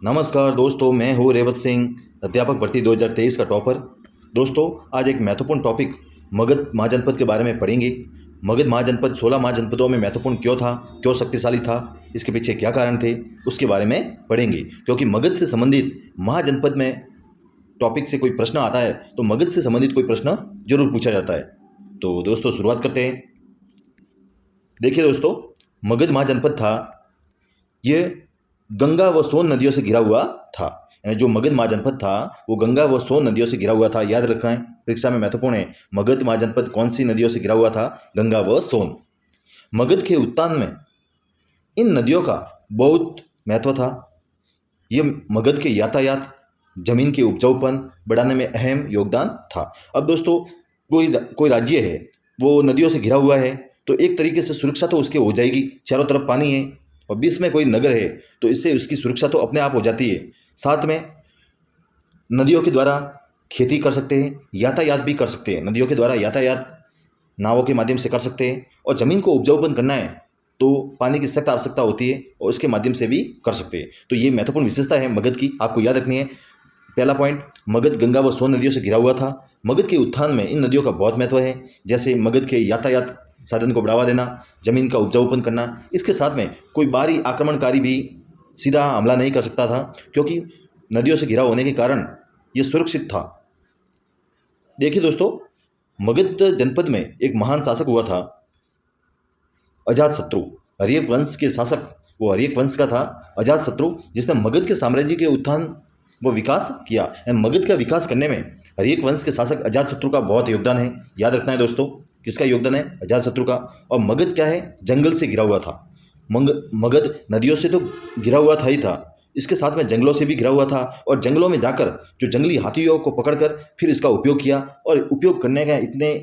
नमस्कार दोस्तों, मैं हूँ रेवत सिंह, अध्यापक भर्ती 2023 का टॉपर। दोस्तों, आज एक महत्वपूर्ण टॉपिक मगध महाजनपद के बारे में पढ़ेंगे। मगध महाजनपद 16 महाजनपदों में महत्वपूर्ण क्यों था, क्यों शक्तिशाली था, इसके पीछे क्या कारण थे, उसके बारे में पढ़ेंगे। क्योंकि मगध से संबंधित महाजनपद में टॉपिक से कोई प्रश्न आता है तो मगध से संबंधित कोई प्रश्न जरूर पूछा जाता है। तो दोस्तों, शुरुआत करते हैं। देखिए दोस्तों, मगध महाजनपद था, ये गंगा व सोन नदियों से घिरा हुआ था। यानी जो मगध महाजनपद था वो गंगा व सोन नदियों से घिरा हुआ था। याद रखना है, परीक्षा में महत्वपूर्ण है। मगध महाजनपद कौन सी नदियों से घिरा हुआ था? गंगा व सोन। मगध के उत्तान में इन नदियों का बहुत महत्व था। ये मगध के यातायात, जमीन के उपजाऊपन बढ़ाने में अहम योगदान था। अब दोस्तों, कोई राज्य है वो नदियों से घिरा हुआ है तो एक तरीके से सुरक्षा तो उसकी हो जाएगी, चारों तरफ पानी है और बीच में कोई नगर है तो इससे उसकी सुरक्षा तो अपने आप हो जाती है। साथ में नदियों के द्वारा खेती कर सकते हैं, यातायात भी कर सकते हैं। नदियों के द्वारा यातायात नावों के माध्यम से कर सकते हैं और ज़मीन को उपजाऊपन करना है तो पानी की सख्त आवश्यकता होती है और उसके माध्यम से भी कर सकते हैं। तो ये महत्वपूर्ण विशेषता है मगध की, आपको याद रखनी है। पहला पॉइंट, मगध गंगा व सोन नदियों से घिरा हुआ था। मगध के उत्थान में इन नदियों का बहुत महत्व है। जैसे मगध के यातायात साधन को बढ़ावा देना, जमीन का उपजाऊपन करना। इसके साथ में कोई बाहरी आक्रमणकारी भी सीधा हमला नहीं कर सकता था क्योंकि नदियों से घिरा होने के कारण ये सुरक्षित था। देखिए दोस्तों, मगध जनपद में एक महान शासक हुआ था, अजातशत्रु। हर्यक वंश के शासक, वो हर्यक वंश का था अजातशत्रु, जिसने मगध के साम्राज्य के उत्थान व विकास किया। मगध का विकास करने में हर्यक वंश के शासक अजातशत्रु का बहुत योगदान है। याद रखना है दोस्तों, किसका योगदान है? अजातशत्रु का। और मगध क्या है? जंगल से घिरा हुआ था। मगध नदियों से तो घिरा हुआ था ही था, इसके साथ में जंगलों से भी घिरा हुआ था। और जंगलों में जाकर जो जंगली हाथियों को पकड़कर फिर इसका उपयोग किया और उपयोग करने का इतने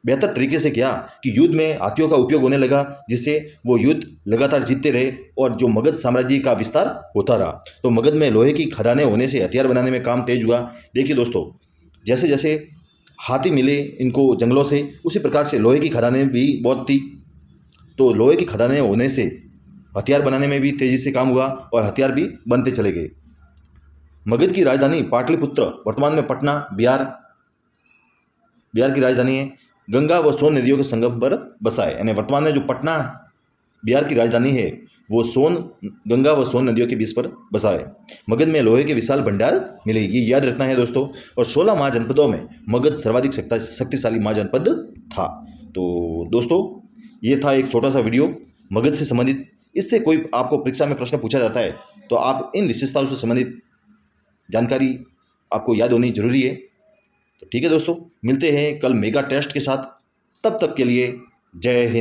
बेहतर तरीके से किया कि युद्ध में हाथियों का उपयोग होने लगा, जिससे वो युद्ध लगातार जीतते रहे और जो मगध साम्राज्य का विस्तार होता रहा। तो मगध में लोहे की खदानें होने से हथियार बनाने में काम तेज हुआ। देखिए दोस्तों, जैसे जैसे हाथी मिले इनको जंगलों से, उसी प्रकार से लोहे की खदानें भी बहुत थी। तो लोहे की खदानें होने से हथियार बनाने में भी तेज़ी से काम हुआ और हथियार भी बनते चले गए। मगध की राजधानी पाटलिपुत्र, वर्तमान में पटना, बिहार की राजधानी है। गंगा व सोन नदियों के संगम पर बसा है। यानी वर्तमान में जो पटना बिहार की राजधानी है वो गंगा व सोन नदियों के बीच पर बसा है। मगध में लोहे के विशाल भंडार मिले, ये याद रखना है दोस्तों। और 16 महाजनपदों में मगध सर्वाधिक शक्तिशाली महाजनपद था। तो दोस्तों, ये था एक छोटा सा वीडियो मगध से संबंधित। इससे कोई आपको परीक्षा में प्रश्न पूछा जाता है तो आप इन विशेषताओं से संबंधित जानकारी आपको याद होनी जरूरी है। तो ठीक है दोस्तों, मिलते हैं कल मेगा टेस्ट के साथ। तब तक के लिए जय हिंद।